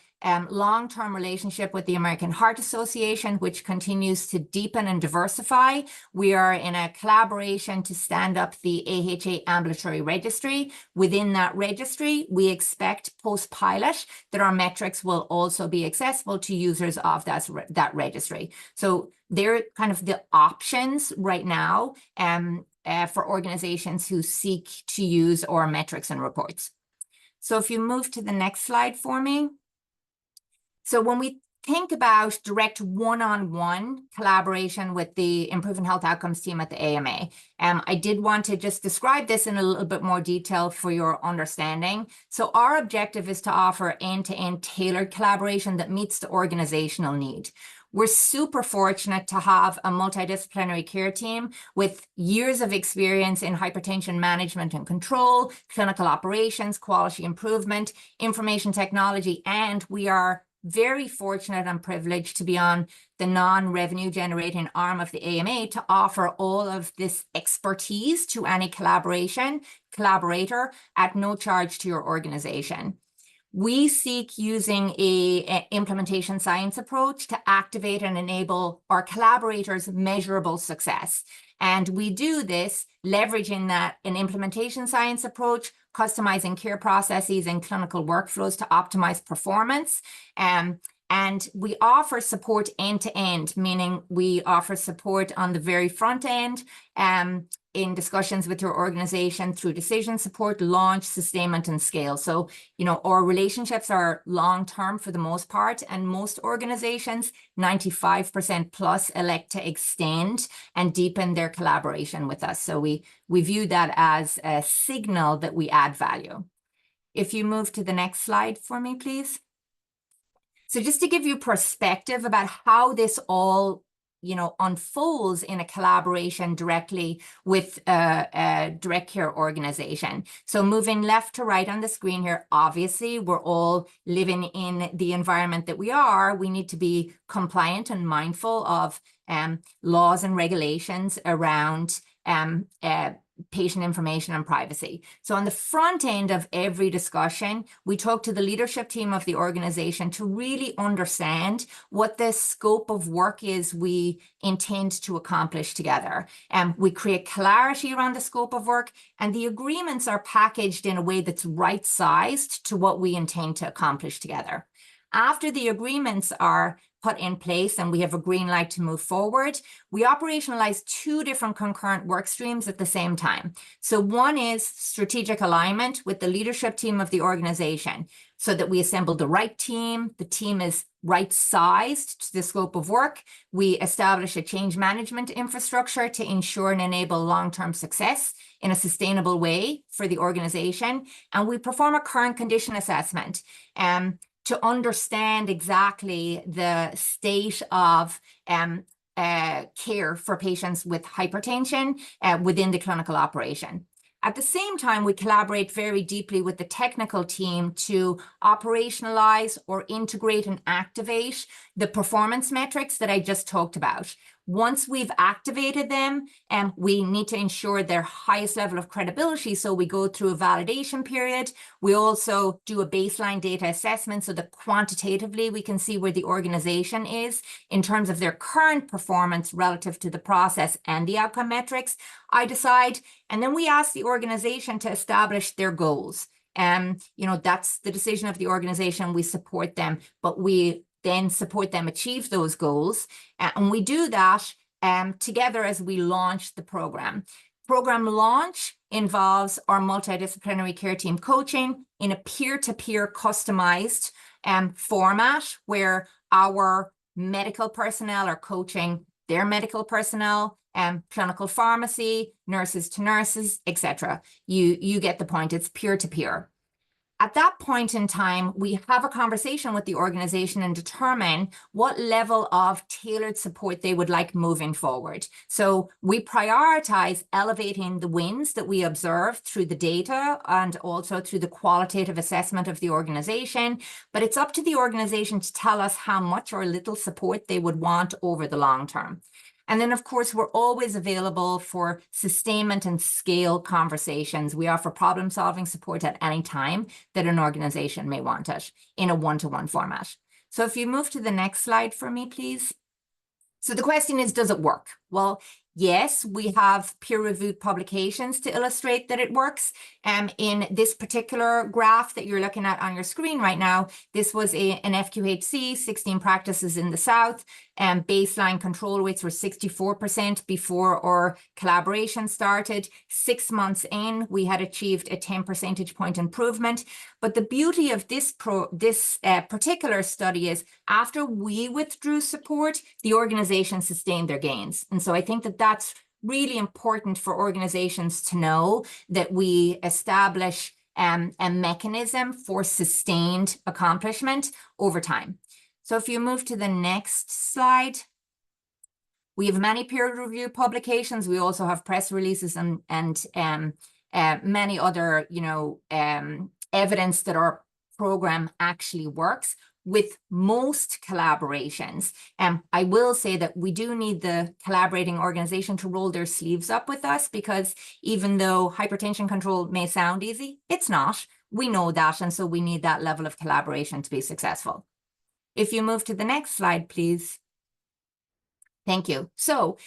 long-term relationship with the American Heart Association, which continues to deepen and diversify, we are in a collaboration to stand up the AHA Ambulatory Registry. Within that registry, we expect post-pilot that our metrics will also be accessible to users of that registry. So they're kind of the options right now for organizations who seek to use our metrics and reports. So if you move to the next slide for me. So when we think about direct one-on-one collaboration with the Improving Health Outcomes team at the AMA, I did want to just describe this in a little bit more detail for your understanding. So our objective is to offer end-to-end tailored collaboration that meets the organizational need. We're super fortunate to have a multidisciplinary care team with years of experience in hypertension management and control, clinical operations, quality improvement, information technology, and we are very fortunate and privileged to be on the non-revenue generating arm of the AMA to offer all of this expertise to any collaborator at no charge to your organization. We seek using a implementation science approach to activate and enable our collaborators' measurable success. And we do this leveraging an implementation science approach, customizing care processes and clinical workflows to optimize performance. And we offer support end-to-end, meaning we offer support on the very front end, in discussions with your organization through decision support, launch, sustainment, and scale. So, you know, our relationships are long-term for the most part, and most organizations, 95% plus, elect to extend and deepen their collaboration with us. So we view that as a signal that we add value. If you move to the next slide for me, please. So just to give you perspective about how this all, you know, unfolds in a collaboration directly with a direct care organization. So moving left to right on the screen here, obviously we're all living in the environment that we are. We need to be compliant and mindful of laws and regulations around patient information and privacy. So on the front end of every discussion, we talk to the leadership team of the organization to really understand what the scope of work is we intend to accomplish together. We create clarity around the scope of work, and the agreements are packaged in a way that's right-sized to what we intend to accomplish together. After the agreements are put in place and we have a green light to move forward, we operationalize two different concurrent work streams at the same time. So one is strategic alignment with the leadership team of the organization so that we assemble the right team. The team is right-sized to the scope of work. We establish a change management infrastructure to ensure and enable long-term success in a sustainable way for the organization. And we perform a current condition assessment to understand exactly the state of care for patients with hypertension within the clinical operation. At the same time, we collaborate very deeply with the technical team to operationalize or integrate and activate the performance metrics that I just talked about. Once we've activated them, we need to ensure their highest level of credibility. So we go through a validation period. We also do a baseline data assessment so that quantitatively we can see where the organization is in terms of their current performance relative to the process and the outcome metrics I decide. And then we ask the organization to establish their goals. You know, that's the decision of the organization. We support them, but we then support them achieve those goals. And we do that together as we launch the program. Program launch involves our multidisciplinary care team coaching in a peer-to-peer customized format where our medical personnel are coaching their medical personnel, clinical pharmacy, nurses to nurses, etc. You get the point. It's peer-to-peer. At that point in time, we have a conversation with the organization and determine what level of tailored support they would like moving forward. So we prioritize elevating the wins that we observe through the data and also through the qualitative assessment of the organization. But it's up to the organization to tell us how much or little support they would want over the long term. And then, of course, we're always available for sustainment and scale conversations. We offer problem-solving support at any time that an organization may want it in a one-to-one format. So if you move to the next slide for me, please. So the question is, does it work? Well, yes, we have peer-reviewed publications to illustrate that it works. In this particular graph that you're looking at on your screen right now, this was an FQHC, 16 practices in the South, and baseline control rates were 64% before our collaboration started. 6 months in, we had achieved a 10 percentage point improvement. But the beauty of this particular study is after we withdrew support, the organization sustained their gains. And so I think that that's really important for organizations to know, that we establish a mechanism for sustained accomplishment over time. So if you move to the next slide, we have many peer-reviewed publications. We also have press releases and many other, evidence that our program actually works. With most collaborations, I will say that we do need the collaborating organization to roll their sleeves up with us, because even though hypertension control may sound easy, it's not. We know that, and so we need that level of collaboration to be successful. If you move to the next slide, please. Thank you. So,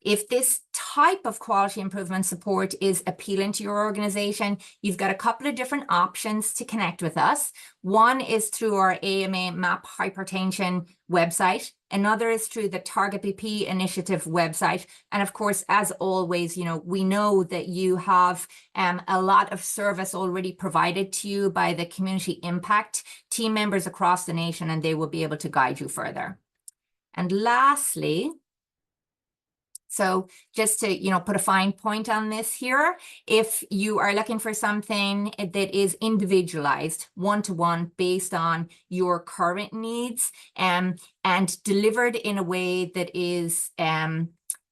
if this type of quality improvement support is appealing to your organization, you've got a couple of different options to connect with us. One is through our AMA MAP Hypertension website. Another is through the Target BP Initiative website. And of course, as always, we know that you have a lot of service already provided to you by the community impact team members across the nation, and they will be able to guide you further. And lastly, so just to, put a fine point on this here, if you are looking for something that is individualized, one-to-one, based on your current needs, and delivered in a way that is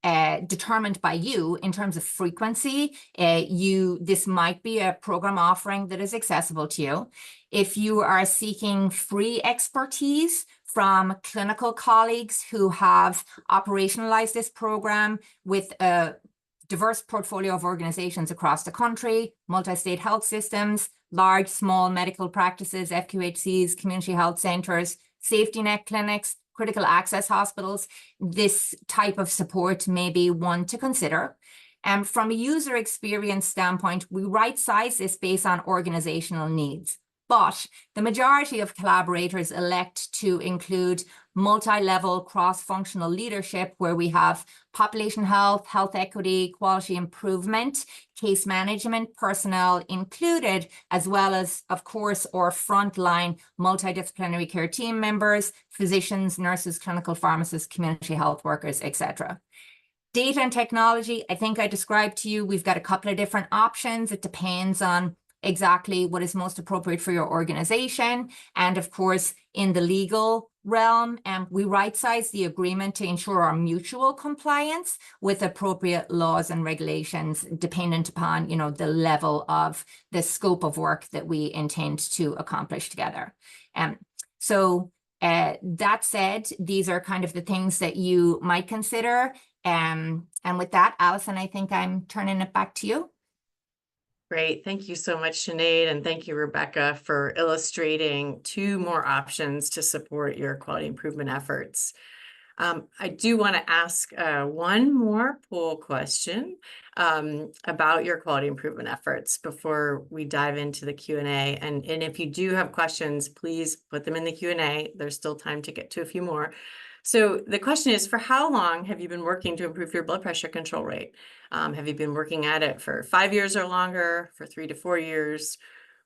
determined by you in terms of frequency, this might be a program offering that is accessible to you. If you are seeking free expertise from clinical colleagues who have operationalized this program with a diverse portfolio of organizations across the country, multi-state health systems, large, small medical practices, FQHCs, community health centers, safety net clinics, critical access hospitals, this type of support may be one to consider. And from a user experience standpoint, we right-size this based on organizational needs. But the majority of collaborators elect to include multi-level cross-functional leadership, where we have population health, health equity, quality improvement, case management personnel included, as well as, of course, our frontline multidisciplinary care team members, physicians, nurses, clinical pharmacists, community health workers, etc. Data and technology, I think I described to you, we've got a couple of different options. It depends on exactly what is most appropriate for your organization. And of course, in the legal realm, we right-size the agreement to ensure our mutual compliance with appropriate laws and regulations dependent upon, the level of the scope of work that we intend to accomplish together. So that said, these are kind of the things that you might consider. And with that, Alison, I think I'm turning it back to you. Great. Thank you so much, Sinead. And thank you, Rebecca, for illustrating 2 more options to support your quality improvement efforts. I do want to ask one more poll question about your quality improvement efforts before we dive into the Q&A. And if you do have questions, please put them in the Q&A. There's still time to get to a few more. So the question is, for how long have you been working to improve your blood pressure control rate? Have you been working at it for 5 years or longer, for 3 to 4 years,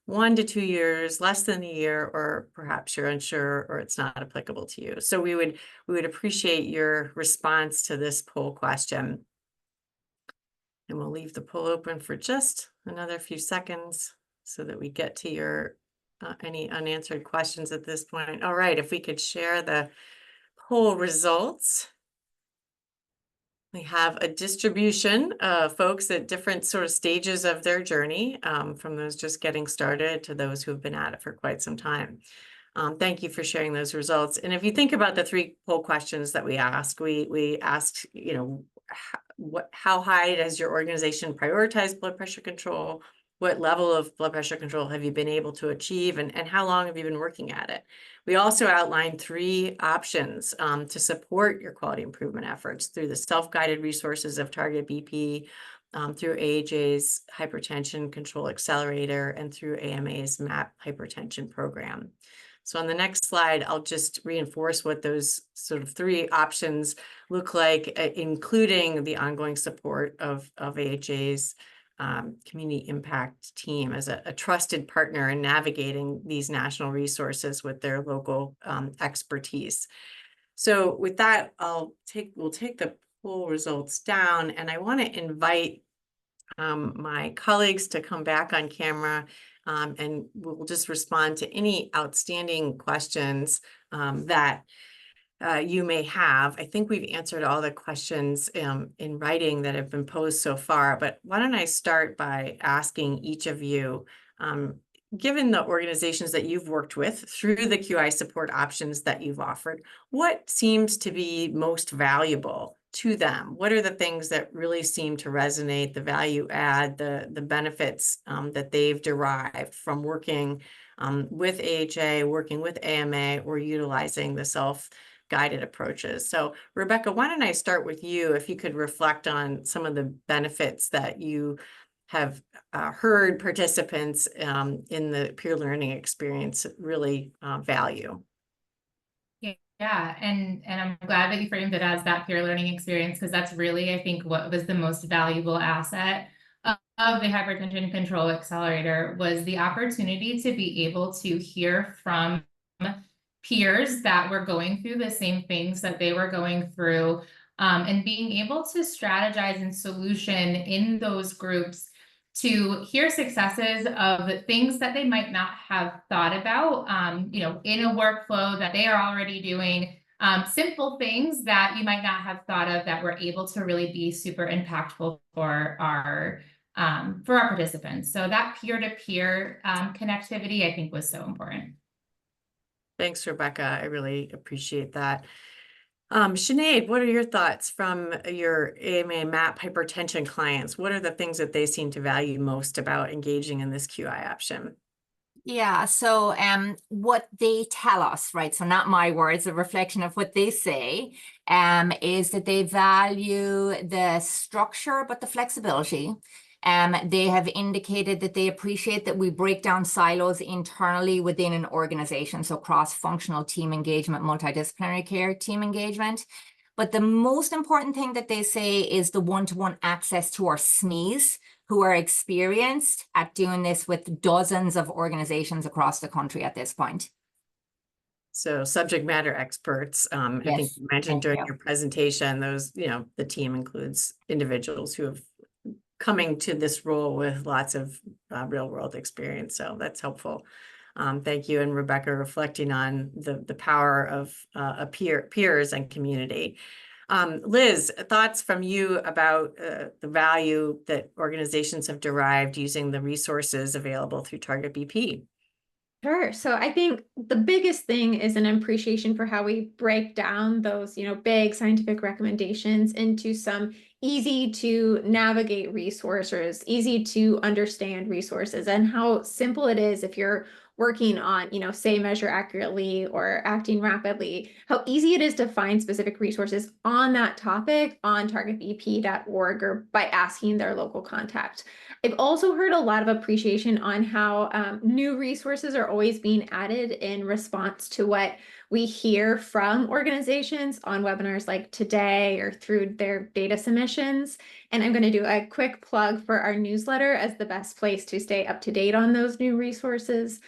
1 to 2 years, less than a year, or perhaps you're unsure or it's not applicable to you? So we would appreciate your response to this poll question. And we'll leave the poll open for just another few seconds so that we get to your any unanswered questions at this point. All right, if we could share the poll results. We have a distribution of folks at different sort of stages of their journey, from those just getting started to those who have been at it for quite some time. Thank you for sharing those results. And if you think about the 3 poll questions that we asked, we asked, you know, how high does your organization prioritize blood pressure control? What level of blood pressure control have you been able to achieve, and how long have you been working at it? We also outlined 3 options to support your quality improvement efforts through the self-guided resources of Target BP, through AHA's Hypertension Control Accelerator, and through AMA's MAP Hypertension program. So on the next slide, I'll just reinforce what those sort of 3 options look like, including the ongoing support of AHA's community impact team as a trusted partner in navigating these national resources with their local expertise. So with that, we'll take the poll results down, and I want to invite my colleagues to come back on camera, and we'll just respond to any outstanding questions that you may have. I think we've answered all the questions in writing that have been posed so far, but why don't I start by asking each of you, given the organizations that you've worked with through the QI support options that you've offered, what seems to be most valuable to them? What are the things that really seem to resonate, the value add, the benefits that they've derived from working with AHA, working with AMA, or utilizing the self-guided approaches? So Rebecca, why don't I start with you, if you could reflect on some of the benefits that you have heard participants in the peer learning experience really value. Yeah, and I'm glad that you framed it as that peer learning experience, because that's really, I think, what was the most valuable asset of the Hypertension Control Accelerator, was the opportunity to be able to hear from peers that were going through the same things that they were going through, and being able to strategize and solution in those groups to hear successes of things that they might not have thought about, you know, in a workflow that they are already doing, simple things that you might not have thought of that were able to really be super impactful for our participants. So that peer-to-peer connectivity, I think, was so important. Thanks, Rebecca. I really appreciate that. Sinead, what are your thoughts from your AMA MAP hypertension clients? What are the things that they seem to value most about engaging in this QI option? Yeah, so what they tell us, right? So not my words, a reflection of what they say, is that they value the structure, but the flexibility. They have indicated that they appreciate that we break down silos internally within an organization, so cross-functional team engagement, multidisciplinary care team engagement. But the most important thing that they say is the one-to-one access to our SMEs, who are experienced at doing this with dozens of organizations across the country at this point. So subject matter experts, I think you mentioned during your presentation, those, you know, the team includes individuals who have coming to this role with lots of real world experience. So that's helpful. Thank you. And Rebecca, reflecting on the power of peers and community. Liz, thoughts from you about the value that organizations have derived using the resources available through Target BP? Sure. So I think the biggest thing is an appreciation for how we break down those, you know, big scientific recommendations into some easy to navigate resources, easy to understand resources, and how simple it is if you're working on, you know, say measure accurately or acting rapidly, how easy it is to find specific resources on that topic on targetbp.org or by asking their local contact. I've also heard a lot of appreciation on how new resources are always being added in response to what we hear from organizations on webinars like today or through their data submissions. And I'm going to do a quick plug for our newsletter as the best place to stay up to date on those new resources,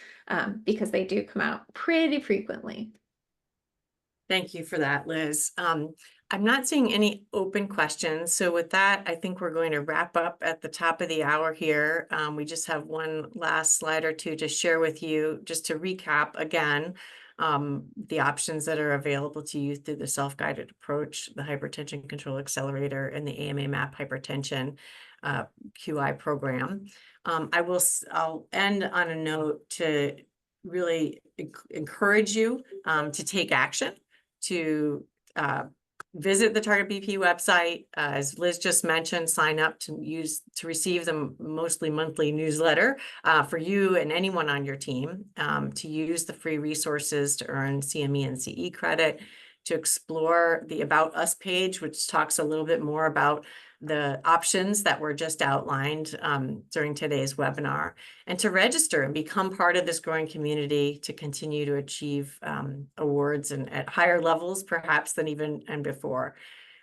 because they do come out pretty frequently. Thank you for that, Liz. I'm not seeing any open questions. So with that, I think we're going to wrap up at the top of the hour here. We just have one last slide or two to share with you, just to recap again, the options that are available to you through the self-guided approach, the Hypertension Control Accelerator, and the AMA MAP Hypertension QI program. I'll end on a note to really encourage you to take action, to visit the Target BP website. As Liz just mentioned, sign up to receive the mostly monthly newsletter for you and anyone on your team, to use the free resources to earn CME and CE credit, to explore the About Us page, which talks a little bit more about the options that were just outlined during today's webinar, and to register and become part of this growing community to continue to achieve awards and at higher levels, perhaps than even and before.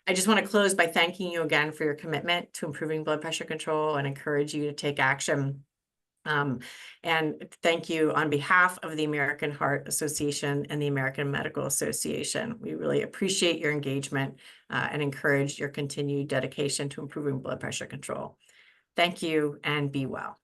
I just want to close by thanking you again for your commitment to improving blood pressure control and encourage you to take action. And thank you on behalf of the American Heart Association and the American Medical Association. We really appreciate your engagement and encourage your continued dedication to improving blood pressure control. Thank you and be well.